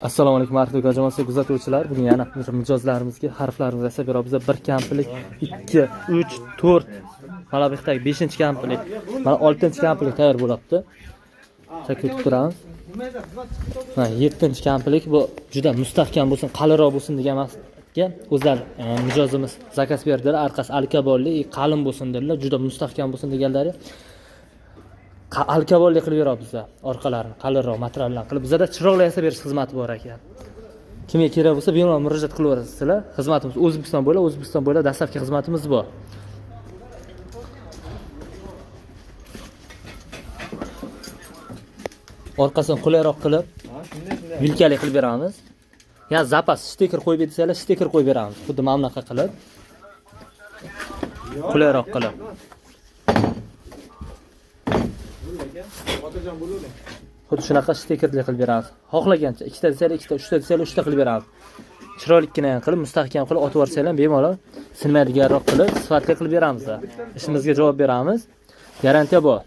Assalomu alaykum marhamat jamoasi kuzatuvchilar. Bugun yana mijozlarimizga harflarimizni yasab beramiz. 1 kamplik, 2, 3, 4, mana bu yerdagi 5-kamplik, mana 6-kamplik tayyor bo'libdi. Taklif qilamiz. Mana 7-kamplik bu juda mustahkam bo'lsin, qalinroq bo'lsin degan maqsadga o'zlari mijozimiz zakaz berdilar. Orqasi alkabolli, qalin bo'lsin dedilar. Juda mustahkam bo'lsin deganlari. Alkabolli qilib beramiz bizlar. Orqalarini qalinroq materialdan qilib bizda chiroqli yasab berish xizmati bor ekan. Kimga kerak bo'lsa bemalol murojaat qilaverasizlar. Xizmatimiz O'zbekiston bo'ylab dastlabki xizmatimiz bor. Orqasini qulayroq qilib, vilkali qilib beramiz. Ya zapas stiker qo'yibetsanglar, stiker qo'yib beramiz. Xuddi mana bunaqa qilib. Qulayroq qilib. Xuddi shunaqa stikerli qilib beramiz. Xohlagancha ikkita desanglar, ikkita, uchta desanglar, uchta qilib beramiz. Chiroylikkina qilib, mustahkam qilib otib yuborsanglar bemalol sinmaydiganroq qilib, sifatli qilib beramiz. Ishimizga javob beramiz. Garantiya bor.